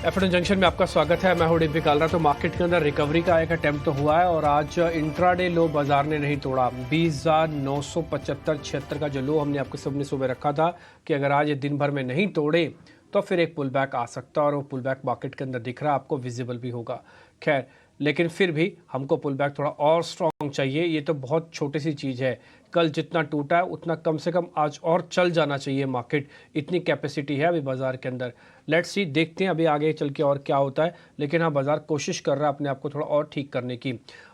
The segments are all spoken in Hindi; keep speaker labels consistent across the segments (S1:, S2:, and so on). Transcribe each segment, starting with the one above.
S1: एफएम जंक्शन में आपका स्वागत है। मैं हूं डिम्पी कालरा। तो मार्केट के अंदर रिकवरी का एक अटेम्प्ट तो हुआ है और आज इंट्राडे लो बाजार ने नहीं तोड़ा। 20,975-76 का जो लो हमने आपके सामने सुबह रखा था कि अगर आज ये दिन भर में नहीं तोड़े तो फिर एक पुल बैक आ सकता है और वो पुल बैक मार्केट के अंदर दिख रहा है, आपको विजिबल भी होगा। खैर, लेकिन फिर भी हमको पुल बैक थोड़ा और स्ट्रॉन्ग चाहिए। ये तो बहुत छोटी सी चीज़ है। कल जितना टूटा है उतना कम से कम आज और चल जाना चाहिए मार्केट। इतनी कैपेसिटी है अभी बाजार के अंदर। लेट्स सी, देखते हैं अभी आगे चल के और क्या होता है। लेकिन हाँ, बाजार कोशिश कर रहा है अपने आप को थोड़ा और ठीक करने की।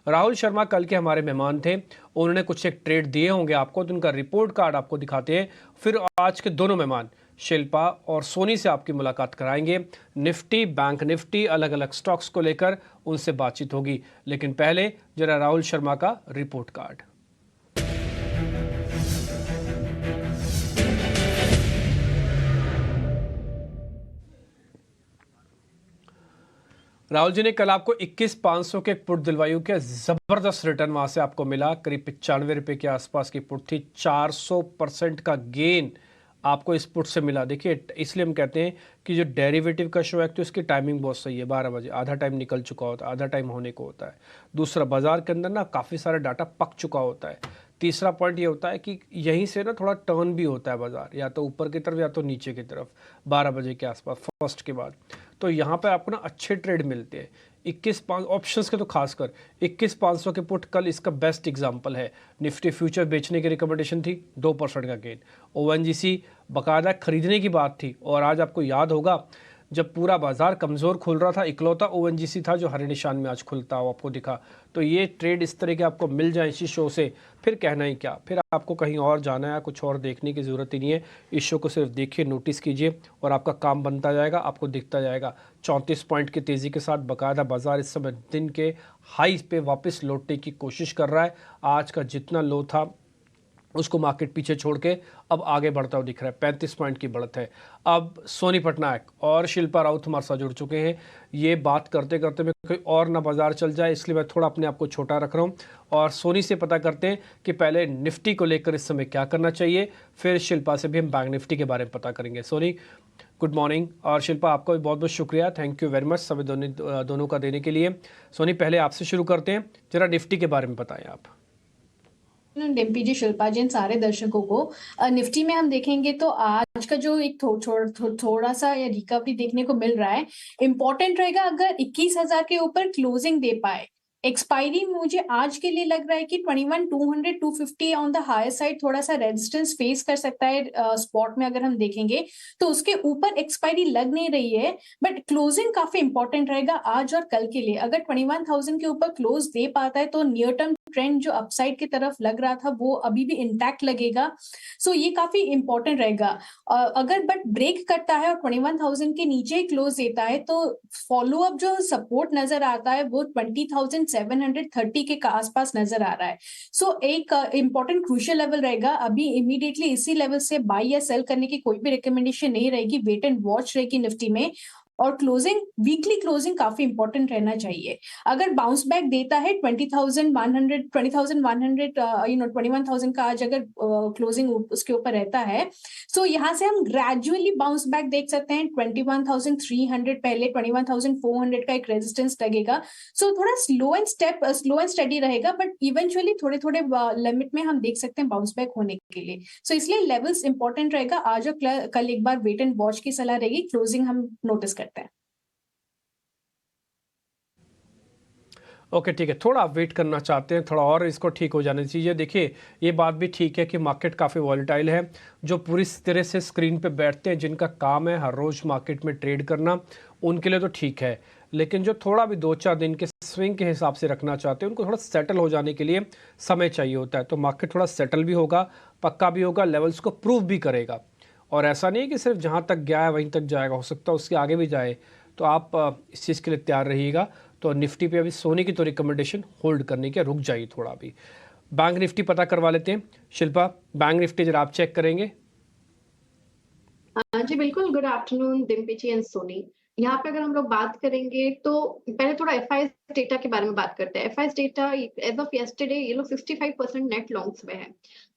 S1: राहुल शर्मा कल के हमारे मेहमान थे। उन्होंने कुछ एक ट्रेड दिए होंगे आपको, तो उनका रिपोर्ट कार्ड आपको दिखाते हैं। फिर आज के दोनों मेहमान शिल्पा और सोनी से आपकी मुलाकात कराएंगे। निफ्टी, बैंक निफ्टी, अलग अलग स्टॉक्स को लेकर उनसे बातचीत होगी। लेकिन पहले जरा राहुल शर्मा का रिपोर्ट कार्ड। राहुल जी ने कल आपको 21,500 के एक पुट दिलवाई के जबरदस्त रिटर्न वहां से आपको मिला। करीब 95 रुपए के आसपास की पुट थी। 400% का गेन आपको इस पुट से मिला। देखिए, इसलिए हम कहते हैं कि जो डेरिवेटिव का शो है तो उसकी टाइमिंग बहुत सही है। 12 बजे आधा टाइम निकल चुका होता है, आधा टाइम होने को होता है। दूसरा, बाजार के अंदर ना काफ़ी सारा डाटा पक चुका होता है। तीसरा पॉइंट ये होता है कि यहीं से ना थोड़ा टर्न भी होता है बाजार, या तो ऊपर की तरफ या तो नीचे की तरफ 12 बजे के आसपास फर्स्ट के बाद। तो यहाँ पे आपको ना अच्छे ट्रेड मिलते हैं। 21,500 ऑप्शंस के तो खासकर 21,500 के पुट कल इसका बेस्ट एग्जांपल है। निफ्टी फ्यूचर बेचने की रिकमेंडेशन थी, 2% का गेन। ओएनजीसी बाकायदा खरीदने की बात थी। और आज आपको याद होगा जब पूरा बाजार कमज़ोर खुल रहा था, इकलौता ओएनजीसी था जो हरे निशान में आज खुलता हुआ आपको दिखा। तो ये ट्रेड इस तरह के आपको मिल जाए इसी शो से, फिर कहना ही क्या। फिर आपको कहीं और जाना है, कुछ और देखने की ज़रूरत ही नहीं है। इस शो को सिर्फ देखिए, नोटिस कीजिए और आपका काम बनता जाएगा, आपको दिखता जाएगा। 34 पॉइंट की तेज़ी के साथ बाकायदा बाजार इस समय दिन के हाई पे वापस लौटने की कोशिश कर रहा है। आज का जितना लो था उसको मार्केट पीछे छोड़ के अब आगे बढ़ता हुआ दिख रहा है। 35 पॉइंट की बढ़त है। अब सोनी पटनायक और शिल्पा राउत हमारे साथ जुड़ चुके हैं। ये बात करते करते मैं कोई और ना बाजार चल जाए, इसलिए मैं थोड़ा अपने आप को छोटा रख रहा हूँ और सोनी से पता करते हैं कि पहले निफ्टी को लेकर इस समय क्या करना चाहिए। फिर शिल्पा से भी हम बैंक निफ्टी के बारे में पता करेंगे। Soni, good morning. और शिल्पा, आपका भी बहुत बहुत शुक्रिया, थैंक यू वेरी मच समय दोनों का देने के लिए। सोनी, पहले आपसे शुरू करते हैं, जरा निफ्टी के बारे में बताएं आप।
S2: डिम्पी जी, शिल्पा जी, इन सारे दर्शकों को निफ्टी में हम देखेंगे तो आज का जो एक थोड़ा सा या रिकवरी देखने को मिल रहा है, इंपॉर्टेंट रहेगा अगर 21,000 के ऊपर क्लोजिंग दे पाए। एक्सपायरी मुझे आज के लिए लग रहा है कि 21,200 250 ऑन द हायर साइड थोड़ा सा रेजिस्टेंस फेस कर सकता है। स्पॉट में अगर हम देखेंगे तो उसके ऊपर एक्सपायरी लग नहीं रही है, बट क्लोजिंग काफी इंपॉर्टेंट रहेगा आज और कल के लिए। अगर 21,000 के ऊपर क्लोज दे पाता है तो नियर टर्म ट्रेंड जो अपसाइड की तरफ लग रहा था वो अभी भी इंटैक्ट लगेगा। सो ये काफी इंपॉर्टेंट रहेगा। अगर बट ब्रेक करता है और 21,000 के नीचे क्लोज देता है तो फॉलो अप जो सपोर्ट नजर आता है वो 20,730 के आसपास नजर आ रहा है। सो एक इंपॉर्टेंट क्रूशियल लेवल रहेगा। अभी इमीडिएटली इसी लेवल से बाई या सेल करने की कोई भी रिकमेंडेशन नहीं रहेगी, वेट एंड वॉच रहेगी निफ्टी में। और क्लोजिंग, वीकली क्लोजिंग काफी इंपॉर्टेंट रहना चाहिए। अगर बाउंस बैक देता है 20,100 21,000 का आज अगर क्लोजिंग उसके ऊपर रहता है, सो यहाँ से हम ग्रेजुअली बाउंस बैक देख सकते हैं। 21,300 पहले 21,400 का एक रेजिस्टेंस लगेगा। सो थोड़ा स्लो एंड स्टेडी रहेगा, बट इवेंचुअली थोड़े थोड़े लिमिट में हम देख सकते हैं बाउंस बैक होने के लिए। सो इसलिए लेवल्स इंपॉर्टेंट रहेगा आज और कल एक बार वेट एंड वॉच की सलाह रहेगी। क्लोजिंग हम नोटिस करते हैं।
S1: ओके, ठीक है। थोड़ा आप वेट करना चाहते हैं, थोड़ा और इसको ठीक हो जाने दीजिए। देखिए, ये बात भी ठीक है कि मार्केट काफ़ी वॉलेटाइल है। जो पूरी तरह से स्क्रीन पे बैठते हैं, जिनका काम है हर रोज़ मार्केट में ट्रेड करना, उनके लिए तो ठीक है। लेकिन जो थोड़ा भी 2-4 दिन के स्विंग के हिसाब से रखना चाहते हैं, उनको थोड़ा सेटल हो जाने के लिए समय चाहिए होता है। तो मार्केट थोड़ा सेटल भी होगा, पक्का भी होगा, लेवल्स को प्रूव भी करेगा। और ऐसा नहीं है कि सिर्फ जहाँ तक गया है वहीं तक जाएगा, हो सकता है उसके आगे भी जाए। तो आप इस चीज़ के लिए तैयार रहिएगा। तो निफ्टी पे अभी सोने की तो रिकमेंडेशन होल्ड करने के, रुक जाइए थोड़ा। अभी बैंक निफ्टी पता करवा लेते हैं। शिल्पा, बैंक निफ्टी जरा आप चेक करेंगे।
S3: जी बिल्कुल। Good afternoon Dimpy ji and Soni. यहाँ पे अगर हम लोग बात करेंगे तो पहले थोड़ा एफआईएस डेटा के बारे में बात करते हैं। FIS data as of yesterday ये लोग 65% नेट लॉन्ग्स में है।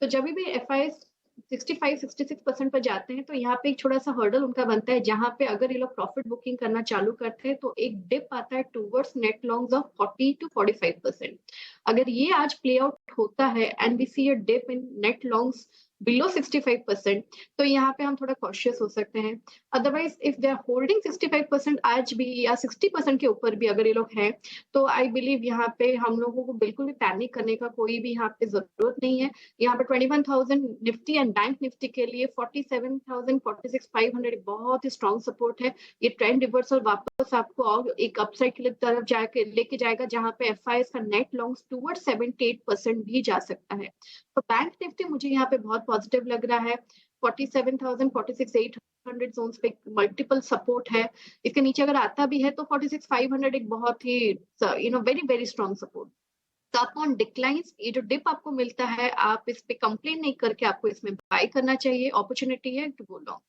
S3: तो जब भी एफआईएस 65-66% पर जाते हैं, तो यहाँ पे एक छोटा-सा हर्डल उनका बनता है, जहाँ पे अगर ये लोग प्रॉफिट बुकिंग करना चालू करते हैं, तो एक डिप आता है towards net longs of 40 to 45%। अगर ये आज प्ले आउट होता है and we see a dip in net longs below 65%, तो यहाँ पे हम थोड़ा कॉशियस हो सकते हैं। Otherwise if they are holding 65% आज भी या 60% के ऊपर भी अगर ये लोग हैं, तो आई बिलीव यहाँ पे हम लोगों को बिल्कुल भी पैनिक करने का कोई भी यहाँ पे जरूरत नहीं है। यहाँ पे 21,000 निफ्टी एंड बैंक निफ्टी के लिए 47,000 46,500 बहुत ही स्ट्रॉन्ग सपोर्ट है। ये ट्रेंड रिवर्सल वापस आपको और एक अपसाइड की तरफ जाके लेके जाएगा, जहां पे एफआईएस का नेट लॉन्ग्स टूवर्ड 78% भी जा सकता है। तो बैंक निफ्टी मुझे यहाँ पे बहुत पॉजिटिव लग रहा है। 47,000 46,800 जोन्स पे मल्टीपल सपोर्ट है। इसके नीचे अगर आता भी है तो 46,500 एक बहुत ही वेरी वेरी स्ट्रॉन्ग सपोर्ट। तो आपको ऑन डिक्लाइंस ये जो डिप आपको मिलता है, आप इस पे कंप्लेन नहीं करके आपको इसमें बाय करना चाहिए। अपॉर्चुनिटी है टू गो लॉन्ग।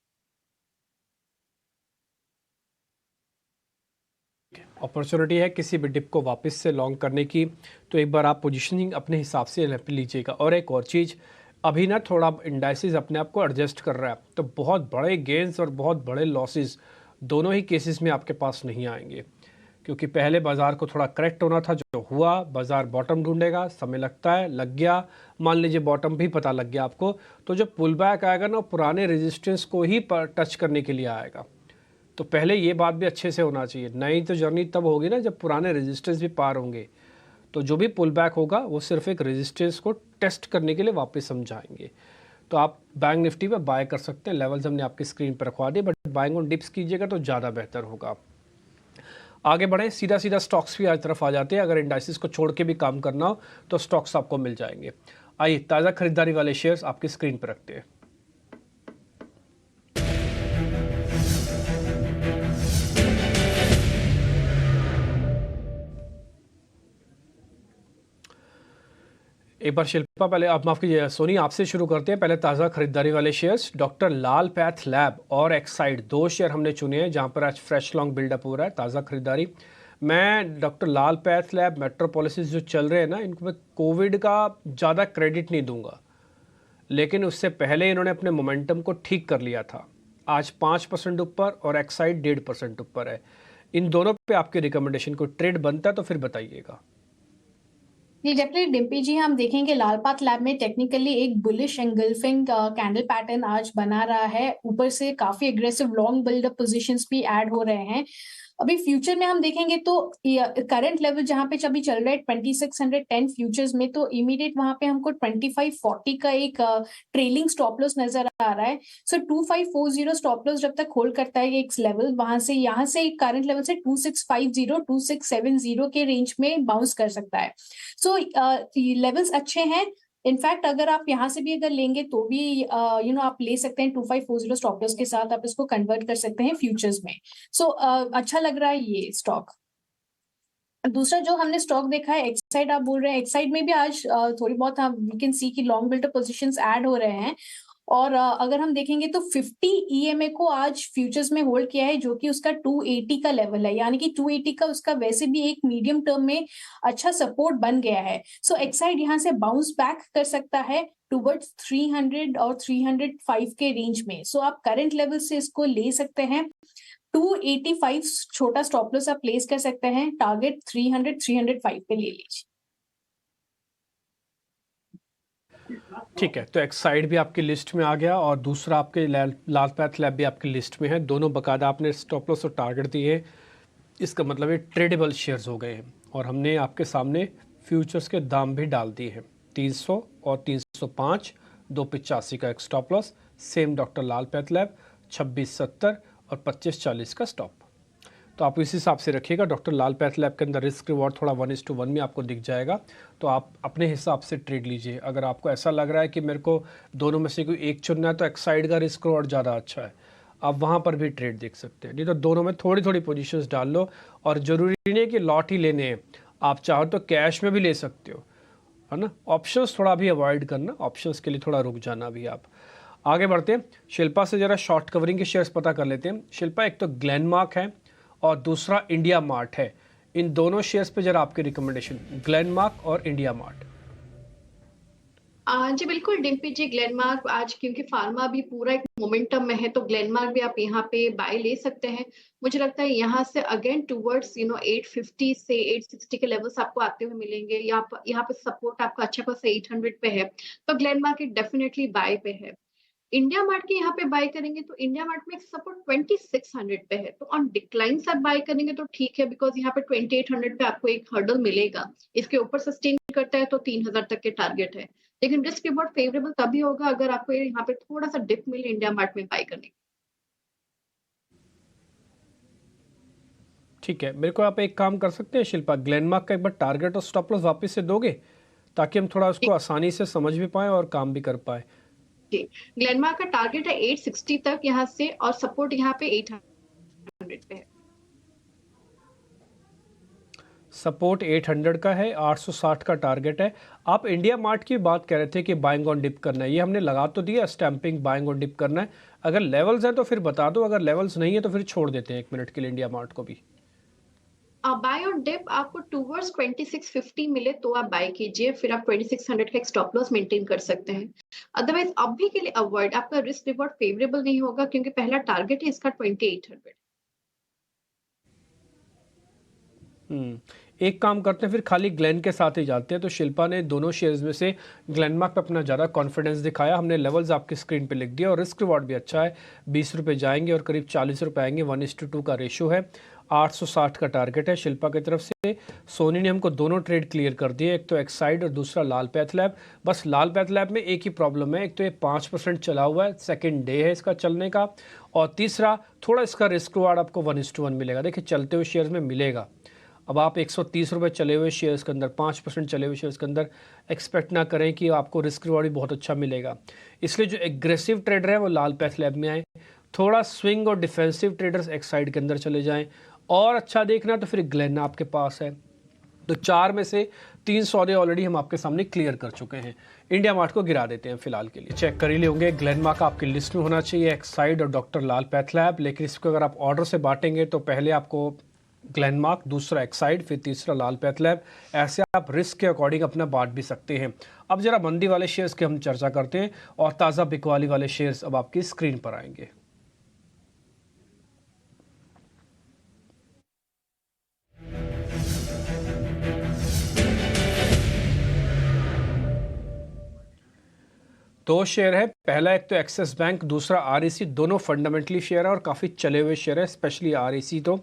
S1: अपॉर्चुनिटी है किसी भी डिप को वापस से लॉन्ग करने की, तो एक बार आप पोजीशनिंग अपने हिसाब से लीजिएगा। और एक और चीज़, अभी ना थोड़ा इंडाइसिस अपने आप को एडजस्ट कर रहा है, तो बहुत बड़े गेंस और बहुत बड़े लॉसेस दोनों ही केसेस में आपके पास नहीं आएंगे, क्योंकि पहले बाज़ार को थोड़ा करेक्ट होना था, जो हुआ। बाज़ार बॉटम ढूंढेगा, समय लगता है, लग गया, मान लीजिए बॉटम भी पता लग गया आपको, तो जब पुल बैक आएगा ना, पुराने रेजिस्टेंस को ही टच करने के लिए आएगा। तो पहले ये बात भी अच्छे से होना चाहिए। नई तो जर्नी तब होगी ना जब पुराने रेजिस्टेंस भी पार होंगे। तो जो भी पुल बैक होगा वो सिर्फ एक रेजिस्टेंस को टेस्ट करने के लिए वापस समझाएंगे। तो आप बैंक निफ्टी पे बाय कर सकते हैं। लेवल्स हमने आपकी स्क्रीन पर रखवा दिए, बट बाइंग ऑन डिप्स कीजिएगा तो ज़्यादा बेहतर होगा। आगे बढ़ें, सीधा सीधा स्टॉक्स भी आज तरफ आ जाते हैं। अगर इंडाइसिस को छोड़ के भी काम करना हो तो स्टॉक्स आपको मिल जाएंगे। आइए ताज़ा खरीदारी वाले शेयर्स आपकी स्क्रीन पर रखते हैं। एक बार शिल्पा, पहले आप माफ़ कीजिए सोनी, आपसे शुरू करते हैं। पहले ताज़ा खरीदारी वाले शेयर्स, डॉक्टर लाल पैथ लैब और एक्साइड, दो शेयर हमने चुने हैं जहां पर आज फ्रेश लॉन्ग बिल्डअप हो रहा है। ताज़ा खरीदारी, मैं डॉक्टर लाल पैथ लैब, मेट्रोपोलिसिस जो चल रहे हैं ना, इनको मैं कोविड का ज़्यादा क्रेडिट नहीं दूंगा, लेकिन उससे पहले इन्होंने अपने मोमेंटम को ठीक कर लिया था। आज 5% ऊपर और एक्साइड 1.5% ऊपर है। इन दोनों पे आपके रिकमेंडेशन को ट्रेड बनता है तो फिर बताइएगा।
S2: जी डेफिनेटली डिम्पी जी, हम देखेंगे लाल पाथ लैब में टेक्निकली एक बुलिश एंगल्फिंग कैंडल पैटर्न आज बना रहा है। ऊपर से काफी एग्रेसिव लॉन्ग बिल्डअप पोजीशंस भी ऐड हो रहे हैं। अभी फ्यूचर में हम देखेंगे तो करंट लेवल जहां पे अभी चल रहा है 2610 फ्यूचर्स में, तो इमीडिएट वहां पे हमको 2540 का एक ट्रेलिंग स्टॉप लॉस नजर आ रहा है। सो 2540 स्टॉप लॉस जब तक होल्ड करता है एक लेवल, वहां से यहाँ से करंट लेवल से 2650 2670 के रेंज में बाउंस कर सकता है। सो लेवल्स अच्छे हैं। इनफैक्ट अगर आप यहाँ से भी अगर लेंगे तो भी आप ले सकते हैं 2540 स्टॉप लॉस के साथ, आप इसको कन्वर्ट कर सकते हैं फ्यूचर्स में। सो अच्छा लग रहा है ये स्टॉक। दूसरा जो हमने स्टॉक देखा है एक्साइड, आप बोल रहे हैं एक्साइड में भी आज थोड़ी बहुत हम वी कैन सी की लॉन्ग बिल्डअप पोजीशंस ऐड हो रहे हैं। और अगर हम देखेंगे तो 50 ईएमए को आज फ्यूचर्स में होल्ड किया है, जो कि उसका 280 का लेवल है, यानी कि 280 का उसका वैसे भी एक मीडियम टर्म में अच्छा सपोर्ट बन गया है। सो एक्साइड यहाँ से बाउंस बैक कर सकता है टुवर्ड्स 300 और 305 के रेंज में। सो आप करंट लेवल से इसको ले सकते हैं। 285 छोटा स्टॉप लॉस आप प्लेस कर सकते हैं, टारगेट 300 305 पे ले लीजिए।
S1: ठीक है, तो एक्साइड भी आपकी लिस्ट में आ गया और दूसरा आपके लाल पैथ लैब भी आपकी लिस्ट में है। दोनों बकायदा आपने स्टॉप लॉस और टारगेट दिए, इसका मतलब ये ट्रेडेबल शेयर्स हो गए हैं। और हमने आपके सामने फ्यूचर्स के दाम भी डाल दिए हैं, 300 और 305, 285 का एक स्टॉप लॉस। सेम डॉक्टर लाल पैथ लैब 2670 और 2540 का स्टॉप। तो आप इस हिसाब से रखिएगा। डॉक्टर लाल पैथ लैब के अंदर रिस्क रिवॉर्ड थोड़ा 1:1 में आपको दिख जाएगा, तो आप अपने हिसाब से ट्रेड लीजिए। अगर आपको ऐसा लग रहा है कि मेरे को दोनों में से कोई एक चुनना है, तो एक्साइड का रिस्क रिवॉर्ड ज़्यादा अच्छा है, आप वहाँ पर भी ट्रेड देख सकते हैं। नहीं तो दोनों में थोड़ी थोड़ी पोजीशंस डाल लो। और ज़रूरी नहीं है कि लॉट ही लेने हैं, आप चाहो तो कैश में भी ले सकते हो, है ना। ऑप्शंस थोड़ा भी अवॉइड करना, ऑप्शंस के लिए थोड़ा रुक जाना भी। आप आगे बढ़ते हैं, शिल्पा से ज़रा शॉर्ट कवरिंग के शेयर्स पता कर लेते हैं। शिल्पा, एक तो ग्लेनमार्क है और दूसरा इंडिया मार्ट है। इन दोनों शेयर्स पे जरा आपके रिकमेंडेशन, ग्लेनमार्क और इंडिया मार्ट।
S3: जी बिल्कुल डिम्पी जी, ग्लेनमार्क आज क्योंकि फार्मा भी पूरा एक मोमेंटम में है, तो ग्लेनमार्क भी आप यहाँ पे बाय ले सकते हैं। मुझे लगता है यहाँ से अगेन टुवर्ड्स 850 से 860 के लेवल्स आपको आते हुए मिलेंगे। यहाँ पे सपोर्ट आपका अच्छा खासा 800 पे है, तो ग्लेनमार्क डेफिनेटली बाय पे है। इंडिया मार्ट के यहाँ पे बाय करेंगे तो इंडिया मार्ट में सपोर्ट 2600 पे है, तो ऑन डिक्लाइन से आप बाय करेंगे तो ठीक है, बिकॉज यहाँ पे 2800 पे आपको एक हर्डल मिलेगा। इसके ऊपर सस्टेन करता है तो 3000 तक के टारगेट है, लेकिन रिस्क रिवॉर्ड फेवरेबल तभी होगा अगर आपको यहाँ पे थोड़ा सा डिप मिले इंडिया मार्ट में बाय करने।
S1: ठीक है, मेरे को आप एक काम कर सकते हैं शिल्पा, ग्लेनमार्क का एक बार टारगेट और स्टॉप लॉस वापस से दोगे ताकि हम थोड़ा उसको आसानी से समझ भी पाए और काम भी कर पाए।
S3: जी, ग्लेनमार्क का टारगेट है 860 तक यहाँ से, और सपोर्ट यहाँ पे 800 पे है।
S1: सपोर्ट 800 का है, 860 का टारगेट है। आप इंडिया मार्ट की बात कह रहे थे कि बाइंग ऑन डिप करना है, ये हमने लगा तो दिया स्टैंपिंग, बाइंग ऑन डिप करना है। अगर लेवल्स हैं तो फिर बता दो, अगर लेवल्स नहीं है तो फिर छोड़ देते हैं 1 मिनट के लिए इंडिया मार्ट को भी।
S3: बाय ऑन डिप आपको टूवर्ड्स 2650 मिले तो आप बाय कीजिए, फिर आप 2600 का एक स्टॉप लॉस मेंटेन कर सकते हैं। अदरवाइज अभी के लिए अवॉइड, आपका रिस्क रिवॉर्ड फेवरेबल नहीं होगा क्योंकि पहला टारगेट है इसका 2800।
S1: एक काम करते हैं, फिर खाली ग्लेन के साथ ही जाते हैं। तो शिल्पा ने दोनों शेयर्स में से ग्लेनमार्क पे अपना ज़्यादा कॉन्फिडेंस दिखाया, हमने लेवल्स आपकी स्क्रीन पे लिख दिया और रिस्क रिवॉर्ड भी अच्छा है। 20 रुपये जाएंगे और करीब 40 रुपये आएंगे, 1:2 का रेशो है। 860 का टारगेट है शिल्पा की तरफ से। सोनी ने हमको दोनों ट्रेड क्लियर कर दिए, एक तो एक्साइड और दूसरा लाल पैथ लैब। बस लाल पैथ लैब में एक ही प्रॉब्लम है, एक तो ये 5% चला हुआ है, सेकेंड डे है इसका चलने का, और तीसरा थोड़ा इसका रिस्क रिवॉर्ड आपको 1:1 मिलेगा। देखिए चलते हुए शेयर्स में मिलेगा। अब आप 130 रुपये चले हुए शेयर्स के अंदर, 5% चले हुए शेयर्स के अंदर एक्सपेक्ट ना करें कि आपको रिस्क रिवॉर्ड भी बहुत अच्छा मिलेगा। इसलिए जो एग्रेसिव ट्रेडर है वो लाल पैथ लैब में आए, थोड़ा स्विंग और डिफेंसिव ट्रेडर्स एक्साइड के अंदर चले जाएं, और अच्छा देखना तो फिर ग्लेन आपके पास है। तो 4 में से 3 सौदे ऑलरेडी हम आपके सामने क्लियर कर चुके हैं। इंडिया मार्ट को गिरा देते हैं फिलहाल के लिए, चेक कर ही होंगे। ग्लेनमार्क आपकी लिस्ट में होना चाहिए, एक्साइड और डॉक्टर लाल पैथ लैब, लेकिन इसको अगर आप ऑर्डर से बांटेंगे तो पहले आपको ग्लेनमार्क, दूसरा एक्साइड, फिर तीसरा लाल पैथ लैब, ऐसे आप रिस्क के अकॉर्डिंग अपना बांट भी सकते हैं। अब जरा मंदी वाले शेयर्स की हम चर्चा करते हैं और ताज़ा बिकवाली वाले शेयर्स अब आपकी स्क्रीन पर आएंगे। दो शेयर है, पहला एक तो एक्सिस बैंक, दूसरा आरईसी। दोनों फंडामेंटली शेयर है और काफ़ी चले हुए शेयर है, स्पेशली आरईसी। तो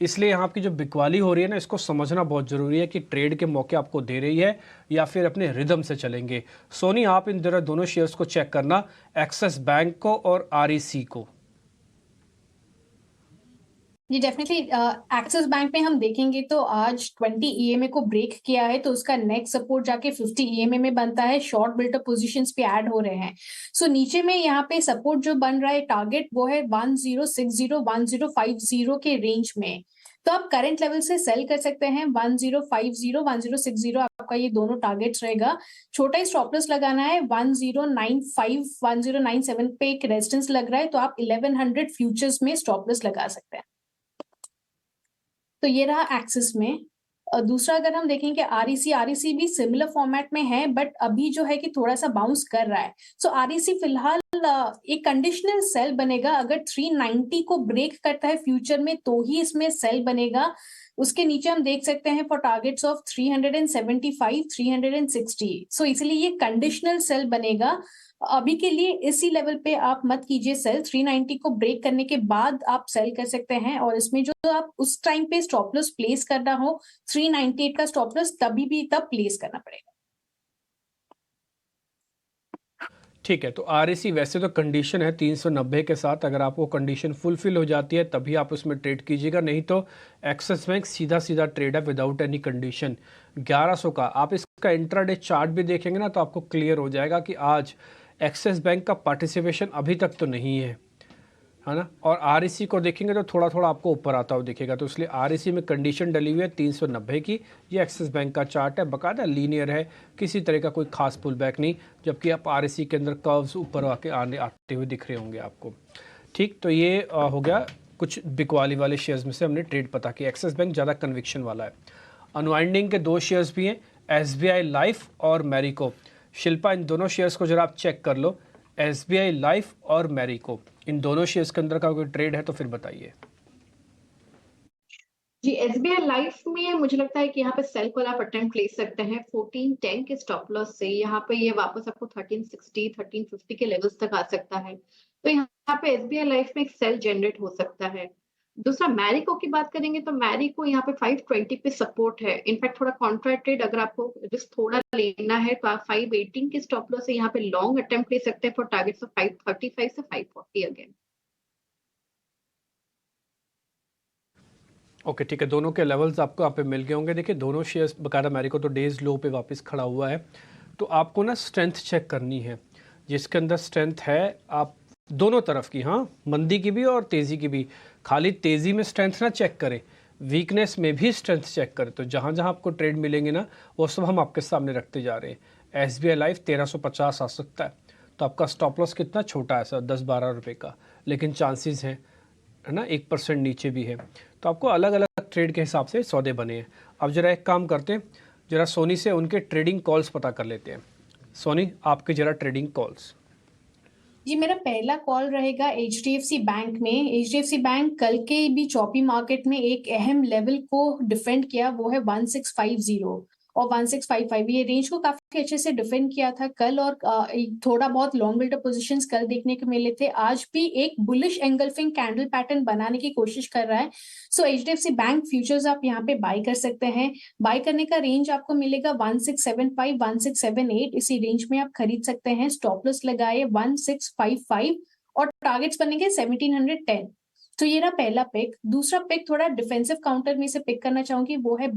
S1: इसलिए यहाँ की जो बिकवाली हो रही है ना, इसको समझना बहुत ज़रूरी है कि ट्रेड के मौके आपको दे रही है या फिर अपने रिदम से चलेंगे। सोनी, आप इन दोनों शेयर्स को चेक करना, एक्सिस बैंक को और आरईसी को।
S2: जी डेफिनेटली एक्सिस बैंक में हम देखेंगे तो आज 20 ईएमए को ब्रेक किया है, तो उसका नेक्स्ट सपोर्ट जाके 50 ईएमए में बनता है। शॉर्ट बिल्टअप पोजीशंस पे ऐड हो रहे हैं। सो नीचे में यहाँ पे सपोर्ट जो बन रहा है, टारगेट वो है 1060 1050 के रेंज में। तो आप करंट लेवल से सेल कर सकते हैं। 1050 1060 आपका ये दोनों टारगेट्स रहेगा। छोटा ही स्टॉप लॉस लगाना है, 1095 1097 पे एक रेजिस्टेंस लग रहा है, तो आप 1100 फ्यूचर्स में स्टॉप लॉस लगा सकते हैं। तो ये रहा एक्सिस में। दूसरा अगर हम देखेंगे आरईसी भी सिमिलर फॉर्मेट में है, बट अभी जो है कि थोड़ा सा बाउंस कर रहा है। सो आरईसी फिलहाल एक कंडीशनल सेल बनेगा, अगर 390 को ब्रेक करता है फ्यूचर में तो ही इसमें सेल बनेगा। उसके नीचे हम देख सकते हैं फॉर टारगेट्स ऑफ 375 360। सो इसलिए ये कंडीशनल सेल बनेगा। अभी के लिए इसी लेवल पे आप मत कीजिए सेल, 390 को ब्रेक करने के बाद आप सेल कर सकते हैं। और इसमें जो आप उस टाइम पे स्टॉप लॉस प्लेस करना हो, 398 का स्टॉप लॉस तब प्लेस करना पड़ेगा।
S1: ठीक है, तो आरईसी वैसे तो कंडीशन है 390 के साथ, अगर आपको कंडीशन फुलफिल हो जाती है तभी आप उसमें ट्रेड कीजिएगा, नहीं तो एक्सिस बैंक सीधा सीधा ट्रेड है विदाउट एनी कंडीशन 1100 का। आप इसका इंट्राडे चार्ट भी देखेंगे ना तो आपको क्लियर हो जाएगा कि आज एक्सिस बैंक का पार्टिसिपेशन अभी तक तो नहीं है ना। और आरईसी को देखेंगे तो थोड़ा थोड़ा आपको ऊपर आता हुआ दिखेगा, तो इसलिए आरईसी में कंडीशन डली हुई है 390 की। ये एक्सिस बैंक का चार्ट है, बाकायदा लीनियर है, किसी तरह का कोई खास पुल बैक नहीं, जबकि आप आरईसी के अंदर कर्व्स ऊपर आते हुए दिख रहे होंगे आपको। ठीक, तो ये हो गया कुछ बिकवाली वाले शेयर्स में से हमने ट्रेड पता किया। एक्सिस बैंक ज़्यादा कन्विक्शन वाला है। अनवाइंडिंग के 2 शेयर्स भी हैं, एसबीआई लाइफ और मैरिको। शिल्पा, इन दोनों शेयर्स को जरा आप चेक कर लो, SBI लाइफ और मैरिको, इन दोनों शेयर्स के अंदर का कोई ट्रेड है तो फिर बताइए।
S3: जी, SBI लाइफ में मुझे लगता है कि यहाँ पे सेल कॉल आप अटेम्प्ट ले सकते हैं 1410 के स्टॉप लॉस से। यहाँ पे ये वापस आपको 1360 1350 के लेवल्स तक आ सकता है, तो यहाँ पे SBI लाइफ में एक सेल जनरेट हो सकता है। दूसरा मैरिको की बात करेंगे तो मैरिको यहाँ पे 520 पे सपोर्ट है। इनफैक्ट थोड़ा कॉन्ट्रैक्टेड, अगर आपको रिस्क थोड़ा लेना है तो आप 518 के स्टॉप लॉस से यहाँ पे लॉन्ग अटेम्प्ट ले सकते हैं फॉर टारगेट्स ऑफ 535 से 540 अगेन।
S1: ओके, ठीक है, दोनों के लेवल्स आपको यहाँ पे मिल गए होंगे। देखिए दोनों शेयर्स, बकायदा मैरिको तो डेज लो पे वापस खड़ा हुआ है, तो आपको ना स्ट्रेंथ चेक करनी है, जिसके अंदर स्ट्रेंथ है आप दोनों तरफ की, हाँ, मंदी की भी और तेज़ी की भी। खाली तेज़ी में स्ट्रेंथ ना चेक करें, वीकनेस में भी स्ट्रेंथ चेक करें। तो जहाँ जहाँ आपको ट्रेड मिलेंगे ना, वो सब हम आपके सामने रखते जा रहे हैं। SBI लाइफ 1350 आ सकता है, तो आपका स्टॉप लॉस कितना छोटा है सर, 10-12 रुपये का, लेकिन चांसेस हैं, है ना, 1% नीचे भी है। तो आपको अलग अलग ट्रेड के हिसाब से सौदे बने हैं। अब जरा एक काम करते हैं, जरा सोनी से उनके ट्रेडिंग कॉल्स पता कर लेते हैं। सोनी, आपके जरा ट्रेडिंग कॉल्स।
S2: जी, मेरा पहला कॉल रहेगा HDFC बैंक में। HDFC बैंक कल के भी चॉपी मार्केट में एक अहम लेवल को डिफेंड किया, वो है 1650 और 1655। ये रेंज को काफी अच्छे से डिफेंड किया था कल, और थोड़ा बहुत लॉन्ग बिल्डअप पोजीशंस कल देखने को मिले थे। आज भी एक बुलिश एंगल्फिंग कैंडल पैटर्न बनाने की कोशिश कर रहा है। सो HDFC बैंक फ्यूचर्स आप यहाँ पे बाय कर सकते हैं। बाय करने का रेंज आपको मिलेगा 1675 1678, इसी रेंज में आप खरीद सकते हैं। स्टॉप लॉस लगाए 1655 और टारगेट्स बनेंगे 1710। तो ये रहा पहला पिक। दूसरा पिक थोड़ा डिफेंसिव काउंटर में से पिक करना चाहूंगी, वो है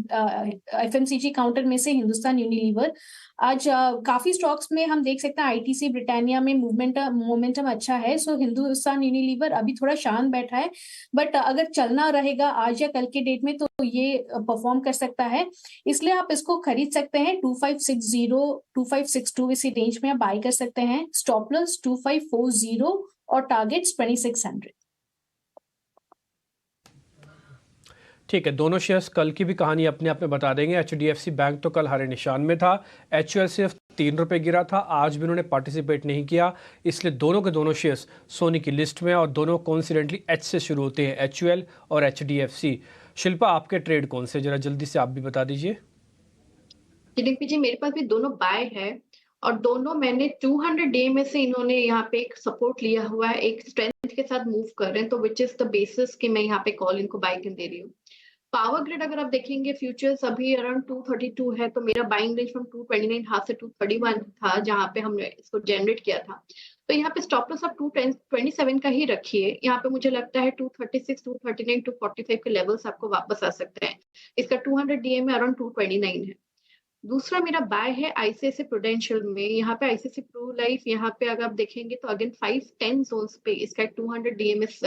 S2: FMCG काउंटर में से हिंदुस्तान यूनिलीवर। आज काफी स्टॉक्स में हम देख सकते हैं ITC ब्रिटानिया में मोमेंटम अच्छा है। सो हिंदुस्तान यूनिलीवर अभी थोड़ा शांत बैठा है, बट अगर चलना रहेगा आज या कल के डेट में तो ये परफॉर्म कर सकता है, इसलिए आप इसको खरीद सकते हैं। 2560 2562 इसी रेंज में आप बाय कर सकते हैं। स्टॉप लॉस 2540 और टारगेट्स 2600।
S1: ठीक है, दोनों शेयर्स कल की भी कहानी अपने आप में बता देंगे। HDFC बैंक तो कल हरे निशान में था, HUL सिर्फ 3 रुपये गिरा था, आज भी उन्होंने पार्टिसिपेट नहीं किया, इसलिए दोनों के दोनों शेयर्स सोनी की लिस्ट में, और दोनों कोइंसिडेंटली H से शुरू होते हैं, HUL और HDFC। शिल्पा, आपके ट्रेड कौन से, जरा जल्दी से आप भी बता दीजिए।
S3: जी, मेरे पास भी दोनों बाय है, और दोनों मैंने 200 डे में से इन्होंने यहाँ पे एक सपोर्ट लिया हुआ है, एक स्ट्रेंथ के साथ मूव कर रहे हैं, तो विच इज द बेसिस कि मैं यहाँ पे कॉल इनको बाय कर दे रही हूँ। पावर ग्रिड अगर आप देखेंगे फ्यूचर्स अभी अराउंड 232 है, तो मेरा बाइंग रेंज फ्रॉम 229 हाफ से 231 था जहां पे हमने इसको जनरेट किया था। तो यहाँ पे स्टॉप लॉस आप 227 का ही रखिए। यहाँ पे मुझे लगता है 236 239 245 के लेवल्स आपको वापस आ सकते हैं। इसका 200 डीए में अराउंड 229 है। दूसरा मेरा बाय है ICICI प्रूडेंशियल में। यहाँ पे ICICI प्रू लाइफ, यहाँ पे अगर आप देखेंगे तो अगेन 510 जोन्स पे इसका 200 DMS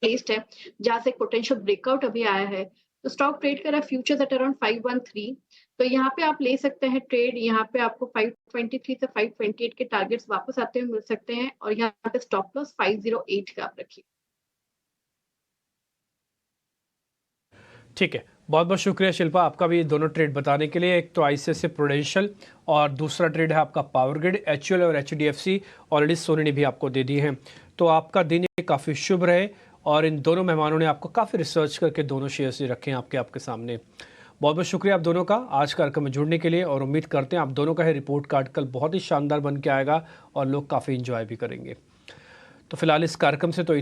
S3: प्लेस्ड है, जहां से पोटेंशियल ब्रेकआउट अभी आया है। तो स्टॉक ट्रेड कर रहा है फ्यूचर्स एट अराउंड 513, तो यहाँ पे आप ले सकते हैं ट्रेड। यहाँ पे आपको 523 से 528 के टारगेट्स वापस आते हुए मिल सकते हैं, और यहाँ पे स्टॉप लॉस 508 का आप रखिए।
S1: ठीक है, बहुत बहुत शुक्रिया शिल्पा आपका भी दोनों ट्रेड बताने के लिए। एक तो ICICI प्रूडेंशियल और दूसरा ट्रेड है आपका पावर ग्रिड। HUL और HDFC ऑलरेडी सोनी ने भी आपको दे दिए हैं। तो आपका दिन काफ़ी शुभ रहे, और इन दोनों मेहमानों ने आपको काफ़ी रिसर्च करके दोनों शेयर्स रखे हैं आपके सामने। बहुत बहुत शुक्रिया आप दोनों का आज कार्यक्रम में जुड़ने के लिए, और उम्मीद करते हैं आप दोनों का है रिपोर्ट कार्ड कल बहुत ही शानदार बन के आएगा और लोग काफ़ी इंजॉय भी करेंगे। तो फिलहाल इस कार्यक्रम से तो